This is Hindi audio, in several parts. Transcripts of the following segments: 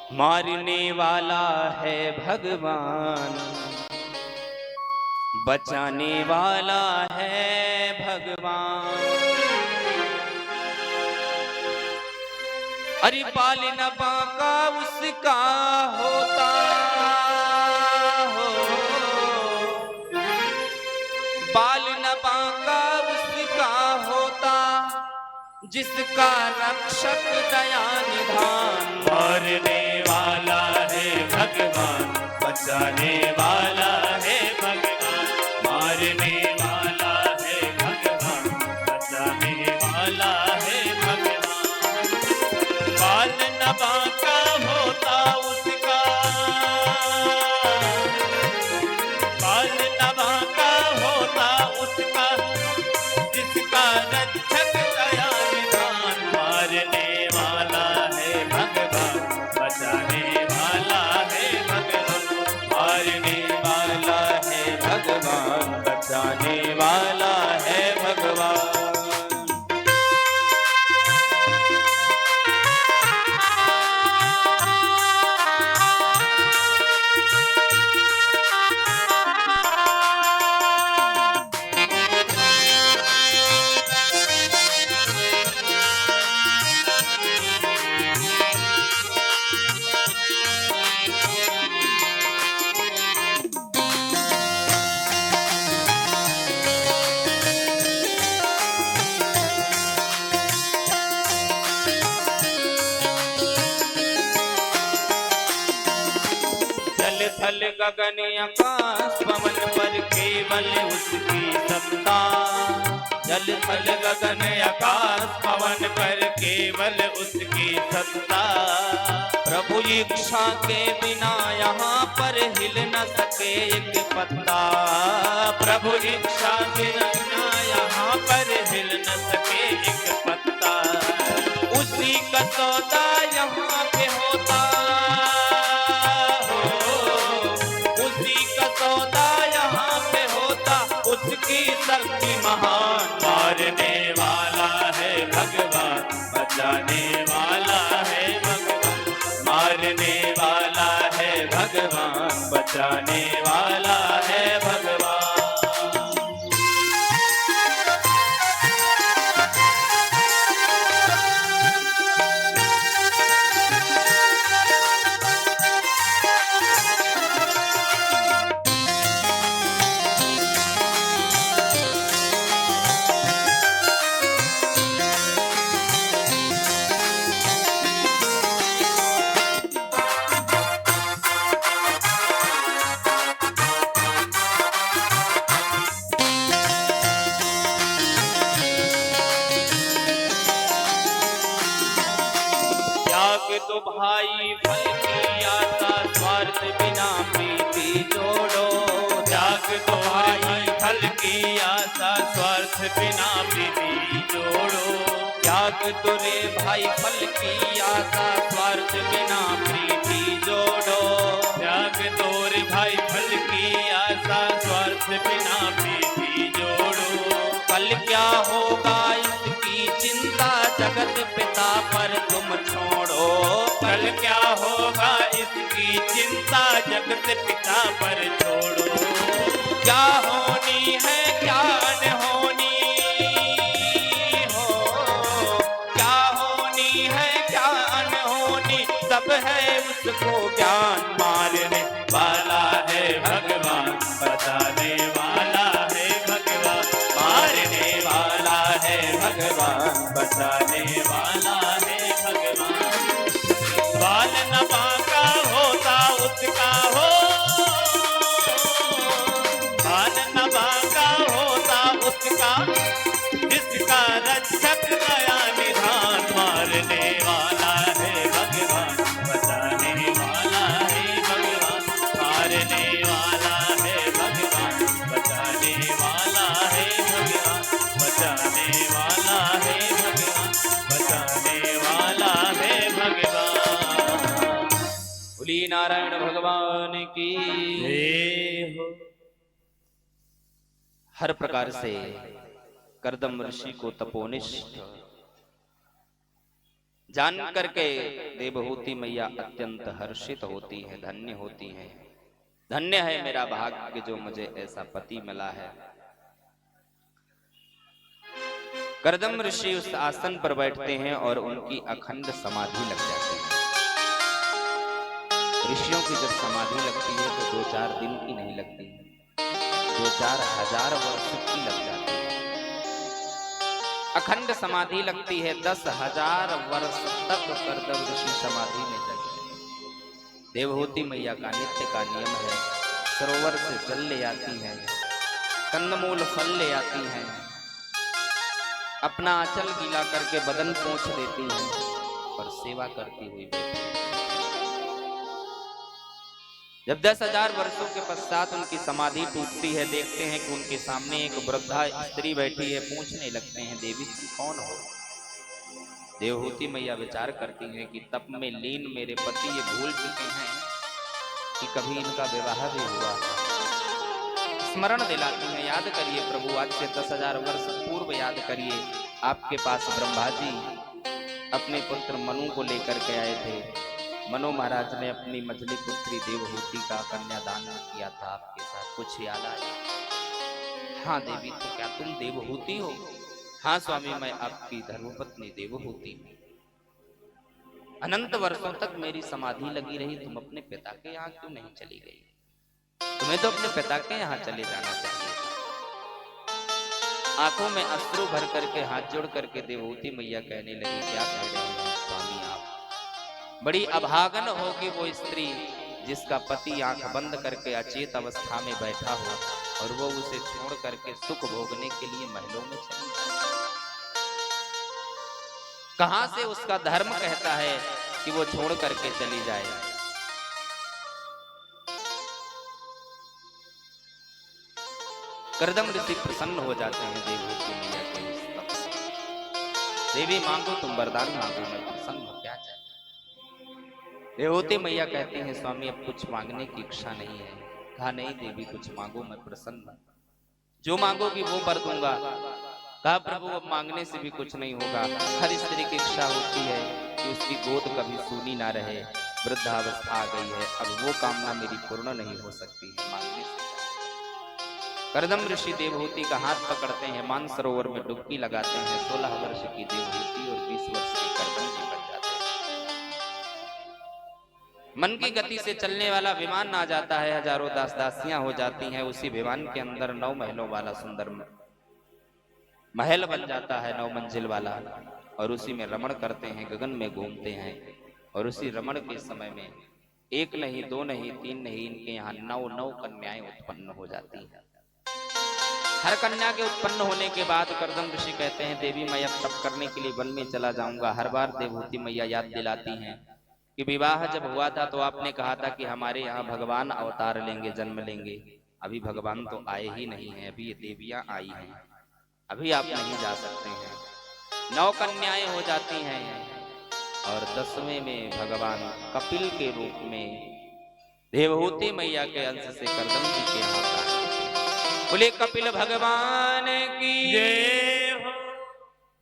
मारने वाला है भगवान, बचाने वाला है भगवान। अरे पालना बांका उसका होता हो, पालना बांका उसका होता, जिसका रक्षक दया निधान। मारने वाला है भगवान, बचाने वाला है भगवान। मारने वाला है भगवान, बचाने वाला है भगवान। पालना बांका होता उसका, पालना बांका होता उसका, जिसका रक्षक दया निधान। मारने वाला है भगवान, बचाने वाला है भगवान। मारने वाला है भगवान, बचाने वाला है भगवान। जल थल गगन आकाश पवन पर केवल उसकी सत्ता। जल थल गगन आकाश पवन पर केवल उसकी सत्ता। प्रभु इच्छा के बिना यहाँ पर हिल न सके एक पत्ता। प्रभु इच्छा के बिना यहाँ पर हिल न सके एक पत्ता। उसी का सौदा यहाँ पे होता हो, उसी का सौदा यहाँ पे होता, उसकी शक्ति महान। मारने वाला है भगवान, बचाने वाला है भगवान। मारने वाला है भगवान, बचाने वाला है भगवान। त्याग तो भाई फल की आशा, स्वार्थ बिना प्रीति जोड़ो। त्याग तो भाई फल की आशा, स्वार्थ बिना प्रीति जोड़ो। त्याग तो रे भाई फल की आशा, स्वार्थ बिना प्रीति जोड़ो। त्याग तो रे भाई फल की आशा, स्वार्थ बिना प्रीति जोड़ो। कल क्या होगा इसकी चिंता, जगत पिता पर तुम छोड़ो। कल क्या होगा इसकी चिंता, जगत पिता पर छोड़ो। क्या होनी है क्या अनहोनी हो, क्या होनी है क्या अनहोनी, सब है उसको ज्ञान। मारने वाला है भगवान, बचाने वाला है भगवान। मारने वाला है भगवान, बचाने वाला है भगवान। बाल न बांका होता उसका हो, बाल न बांका होता उसका, जिसका रक्षक दया निधान। मारने वाला है भगवान, बचाने वाला है भगवान। मारने वाला है भगवान, बचाने वाला है भगवान। बचाने वाला है भगवान, बचाने वाला है भगवान। बोली नारायण भगवान की। जय हो। हर प्रकार से कर्दम ऋषि को तपोनिष्ठ जान करके देवहूति मैया अत्यंत हर्षित होती है, धन्य होती है। धन्य है मेरा भाग्य जो मुझे ऐसा पति मिला है। कर्दम ऋषि उस आसन पर बैठते हैं और उनकी अखंड समाधि लग जाती है। ऋषियों की जब समाधि लगती है तो 2-4 दिन की नहीं लगती, 2-4 हजार वर्ष की लग जाती है। अखंड समाधि लगती है, 10,000 वर्ष तक कर्दम ऋषि समाधि में लगे। देवहूति मैया का नित्य का नियम है, सरोवर से जल ले आती है, कंदमूल फल ले आती है, अपना आंचल गीला करके बदन पोंछ देती है और सेवा करती हुई बैठी है। जब 10,000 वर्षों के पश्चात उनकी समाधि टूटती है, देखते हैं कि उनके सामने एक वृद्धा स्त्री बैठी है। पूछने लगते हैं, देवी तुम कौन हो? देवहूति मैया विचार करती हैं कि तप में लीन मेरे पति ये भूल चुके हैं कि कभी इनका विवाह भी हुआ। स्मरण दिलाती हैं, याद करिए प्रभु, आज से 10,000 वर्ष पूर्व याद करिए, आपके पास ब्रह्मा जी अपने पुत्र मनु को लेकर के आए थे। मनु महाराज ने अपनी मझली पुत्री देवहूति का कन्यादान किया था, आपके साथ कुछ याद आया? हाँ देवी, तो क्या तुम देवहूति हो? हाँ स्वामी, मैं आपकी धर्मपत्नी देवहूति हूँ। अनंत वर्षों तक मेरी समाधि लगी रही, तुम अपने पिता के यहाँ क्यों नहीं चली गई? तुम्हें तो अपने पिता के यहाँ चले जाना चाहिए। आंखों में अश्रु भर करके हाथ जोड़ करके देवहूति मैया कहने लगी, क्या कह रहे हैं स्वामी आप? बड़ी अभागन होगी वो स्त्री जिसका पति आंख बंद करके अचेत अवस्था में बैठा हो और वो उसे छोड़ करके सुख भोगने के लिए महलों में चली जाए। कहां से उसका धर्म कहता है कि वो छोड़ करके चली जाए? कर्दम ऋषि प्रसन्न हो जाते हैं देवहूति मैया के इस तप से। देवी मांगो, तुम वरदान मांगो, मैं प्रसन्न हूं, क्या चाहिए? देवहूति मैया कहती हैं, स्वामी अब कुछ मांगने की इच्छा नहीं है। कहा, नहीं देवी, कुछ मांगो, मैं प्रसन्न हूं, जो मांगोगी वो वर दूंगा। कहा, प्रभु अब मांगने से भी कुछ नहीं होगा। हर स्त्री की इच्छा होती है कि उसकी गोद कभी सूनी ना रहे, वृद्धावस्था आ गई है, अब वो कामना मेरी पूर्ण नहीं हो सकती है, मांगने से। कर्दम ऋषि देवहूति का हाथ पकड़ते हैं, मानसरोवर में डुबकी लगाते हैं। 16 वर्ष की देवहूति और 20 वर्ष के कर्दम जी बन जाते हैं। मन की गति से चलने वाला विमान आ जाता है, हजारों दास दासियां हो जाती हैं। उसी विमान के अंदर 9 महलों वाला सुंदर महल बन जाता है, 9 मंजिल वाला, और उसी में रमण करते हैं, गगन में घूमते हैं। और उसी रमण के समय में 1 नहीं, 2 नहीं, 3 नहीं, इनके यहाँ 9 कन्याएं उत्पन्न हो जाती हैं। हर कन्या के उत्पन्न होने के बाद कर्दम ऋषि कहते हैं, देवी मैं अब तप करने के लिए वन में चला जाऊंगा। हर बार देवहूति मैया याद दिलाती हैं कि विवाह जब हुआ था तो आपने कहा था कि हमारे यहाँ भगवान अवतार लेंगे, जन्म लेंगे। अभी भगवान तो आए ही नहीं हैं, अभी ये देवियां आई हैं, अभी आप नहीं जा सकते हैं। 9 कन्याएं हो जाती हैं और 10वें में भगवान कपिल के रूप में देवहूति मैया के अंश से कर्दम जी के यहाँ आता है। बोले कपिल भगवान की जय हो।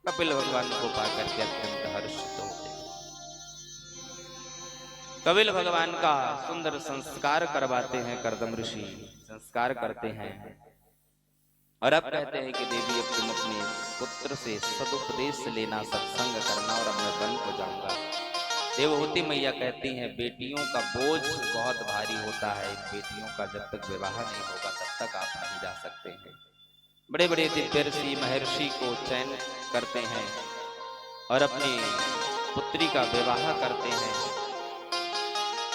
कपिल भगवान को पाकर के अत्यंत हर्षित होते हैं। कपिल भगवान का सुंदर संस्कार करवाते हैं कर्दम ऋषि, संस्कार करते हैं। और अब कहते हैं कि देवी अब तुम अपने पुत्र से सदुपदेश लेना, सत्संग करना, और अब मैं वन को जाऊंगा। देवहूति मैया कहती हैं, बेटियों का बोझ बहुत भारी होता है, बेटियों का जब तक विवाह नहीं होगा तब तक आप नहीं जा सकते हैं। बड़े बड़े दिव्य ऋषि महर्षि को चयन करते हैं और अपनी पुत्री का विवाह करते हैं।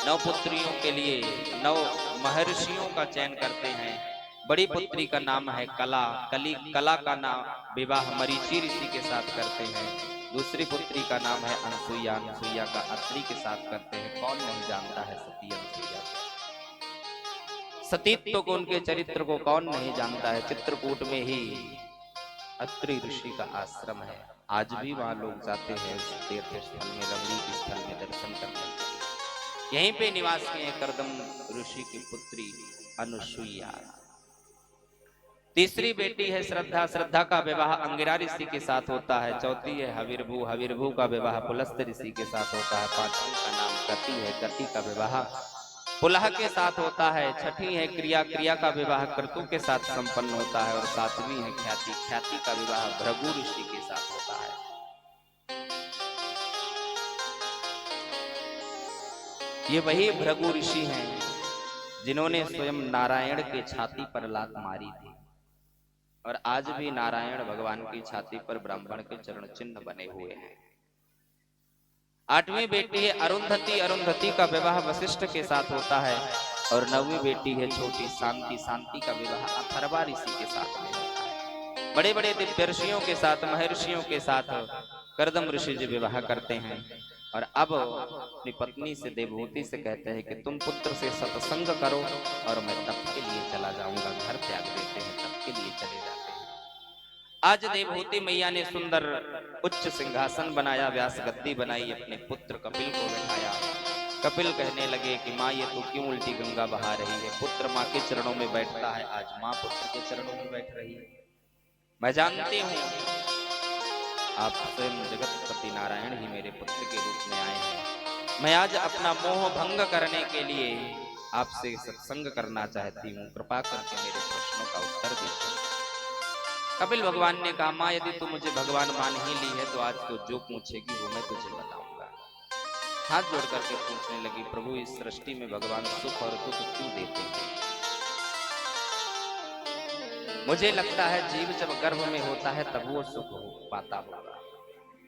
9 पुत्रियों के लिए 9 महर्षियों का चयन करते हैं। बड़ी पुत्री का नाम है कला, कला का नाम विवाह मरीचि ऋषि के साथ करते हैं। दूसरी पुत्री का नाम है अनसुईया, अनसुईया का अत्रि के साथ करते हैं। कौन नहीं जानता है सती अनसुईया, सतीत्व को, उनके चरित्र को कौन नहीं जानता है। चित्रकूट में ही अत्रि ऋषि का आश्रम है, आज भी वहां लोग जाते हैं उस तीर्थ स्थल में, रमणीक स्थल में दर्शन करने के लिए। यहीं पे निवास किए कर्दम ऋषि की पुत्री अनुसुईया। तीसरी बेटी है श्रद्धा, श्रद्धा का विवाह अंगिरा ऋषि के साथ होता है। चौथी है हविर्भू, हविर्भू का विवाह पुलस्त ऋषि के साथ होता है। पांचवी का नाम गति है, गति का विवाह पुलह के साथ होता है। छठी है क्रिया, क्रिया का विवाह क्रतु के साथ संपन्न होता है। और सातवीं है ख्याति, ख्याति का विवाह भृगु ऋषि के साथ होता है। ये वही भृगु ऋषि हैं जिन्होंने स्वयं नारायण के छाती पर लात मारी थी, और आज भी नारायण भगवान की छाती पर ब्राह्मण के चरण चिन्ह बने हुए हैं। आठवीं बेटी है अरुंधति, अरुंधति का विवाह वशिष्ठ के साथ होता है। और नौवीं बेटी है छोटी शांति, शांति का विवाह अथर्वा ऋषि के साथ में होता है। बड़े बड़े दिव्य ऋषियों के साथ, महर्षियों के साथ कर्दम ऋषि जी विवाह करते हैं। और अब अपनी पत्नी से, देवहूति से कहते हैं कि तुम पुत्र से सत्संग करो और मैं तप के लिए चला जाऊंगा। घर त्याग देते हैं, तप के लिए चले जाते हैं। आज देवहूति मैया ने सुंदर उच्च सिंहासन बनाया, व्यास गद्दी बनाई, अपने पुत्र कपिल को बैठाया। कपिल कहने लगे कि माँ ये तो क्यों उल्टी गंगा बहा रही है। पुत्र माँ के चरणों में बैठता है, आज माँ पुत्र के चरणों में बैठ रही है। मैं जानती हूँ आप स्वयं जगतपति नारायण ही मेरे पुत्र के रूप में आए हैं। मैं आज अपना मोह भंग करने के लिए आपसे सत्संग करना चाहती हूँ, कृपा करके मेरे प्रश्नों का उत्तर दीजिए। कपिल भगवान ने कहा, माँ यदि तू मुझे भगवान मान ही ली है तो आज तो जो पूछेगी वो मैं तुझे बताऊंगा। हाथ जोड़ करके पूछने लगी, प्रभु इस सृष्टि में भगवान सुख और दुख क्यों देते हैं? मुझे लगता है जीव जब गर्भ में होता है तब वो सुख पाता होगा,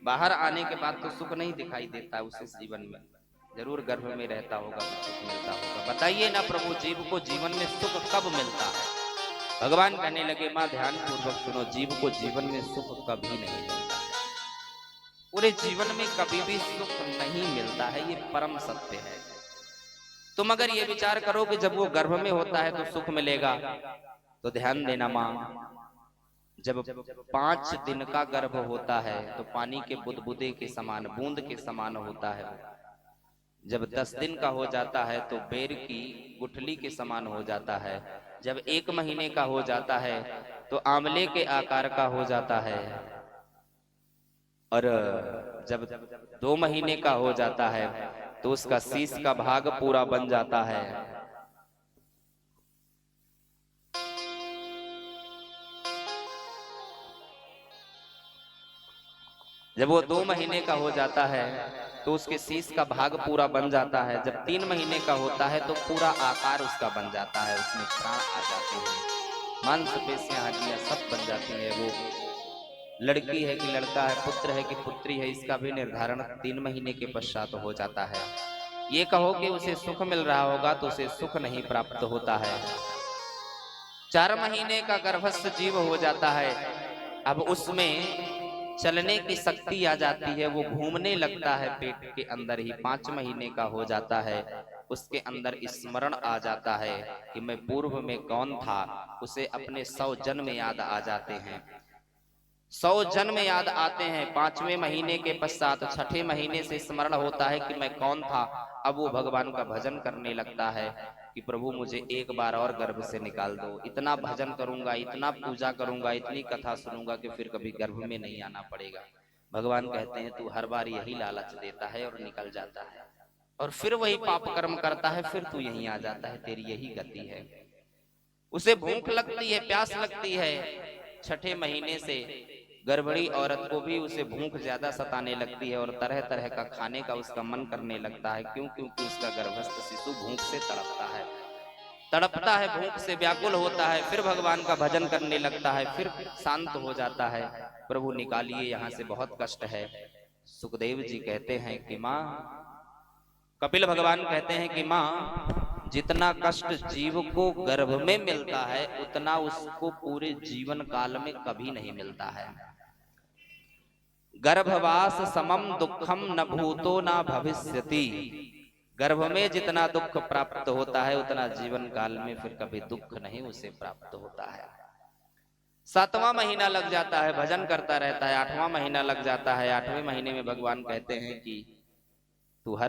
बाहर आने के बाद तो सुख नहीं दिखाई देता उसे। जीवन में जरूर गर्भ में रहता होगा तो सुख मिलता होगा। बताइए ना प्रभु, जीव को जीवन में सुख कब मिलता है? भगवान कहने लगे, मां ध्यान पूर्वक सुनो, जीव को जीवन में सुख कभी नहीं मिलता है। पूरे जीवन में कभी भी सुख नहीं मिलता है, ये परम सत्य है। तुम अगर ये विचार करो कि जब वो गर्भ में होता है तो सुख मिलेगा, तो ध्यान देना मां, जब 5 दिन का गर्भ होता है तो पानी के बुदबुदे के समान, बूंद के समान होता है। जब 10 दिन का हो जाता है तो बेर की गुठली के समान हो जाता है। जब 1 महीने का हो जाता है तो आंवले के आकार का हो जाता है। और जब 2 महीने का हो जाता है तो उसका शीश का भाग पूरा बन जाता है। जब वो 2 महीने का हो जाता है तो उसके शीश का भाग पूरा बन जाता है। जब 3 महीने का होता है तो पूरा आकार उसका बन जाता है, उसमें प्राण आ जाते हैं, मांसपेशियां, हड्डियां सब बन जाती है। वो लड़की है कि लड़का है, पुत्र है कि पुत्री है, इसका भी निर्धारण 3 महीने के पश्चात हो जाता है। ये कहो कि उसे सुख मिल रहा होगा तो उसे सुख नहीं प्राप्त होता है। 4 महीने का गर्भस्थ जीव हो जाता है, अब उसमें चलने की शक्ति आ जाती है, वो घूमने लगता है पेट के अंदर ही। 5 महीने का हो जाता है, उसके अंदर स्मरण आ जाता है कि मैं पूर्व में कौन था। उसे अपने 100 जन्म याद आ जाते हैं, 100 जन्म याद आते हैं। 5वें महीने के पश्चात 6ठे महीने से स्मरण होता है कि मैं कौन था। अब वो भगवान का भजन करने लगता है कि प्रभु मुझे एक बार और गर्भ से निकाल दो, इतना भजन करूंगा, इतना पूजा करूंगा, इतनी कथा सुनूंगा कि फिर कभी गर्भ में नहीं आना पड़ेगा। भगवान कहते हैं तू हर बार यही लालच देता है और निकल जाता है, और फिर वही पाप कर्म करता है, फिर तू यहीं आ जाता है, तेरी यही गति है। उसे भूख लगती है, प्यास लगती है। 6ठे महीने से गर्भणी औरत को भी उसे भूख ज्यादा सताने लगती है और तरह तरह का खाने का उसका मन करने लगता है। क्यों? क्योंकि उसका गर्भस्थ शिशु भूख से तड़पता है, भूख से व्याकुल होता है। फिर भगवान का भजन करने लगता है, फिर शांत हो जाता है। प्रभु निकालिए यहाँ से, बहुत कष्ट है। सुखदेव जी कहते हैं कि माँ, कपिल भगवान कहते हैं कि माँ, जितना कष्ट जीव को गर्भ में मिलता है उतना उसको पूरे जीवन काल में कभी नहीं मिलता है। गर्भवास समम दुखम न भूतो न भविष्यति। गर्भ में जितना दुख प्राप्त होता है उतना जीवन काल में फिर कभी दुख नहीं उसे प्राप्त होता है। 7वां महीना लग जाता है, भजन करता रहता है। 8वां महीना लग जाता है। 8वें महीने में भगवान कहते हैं कि तू हर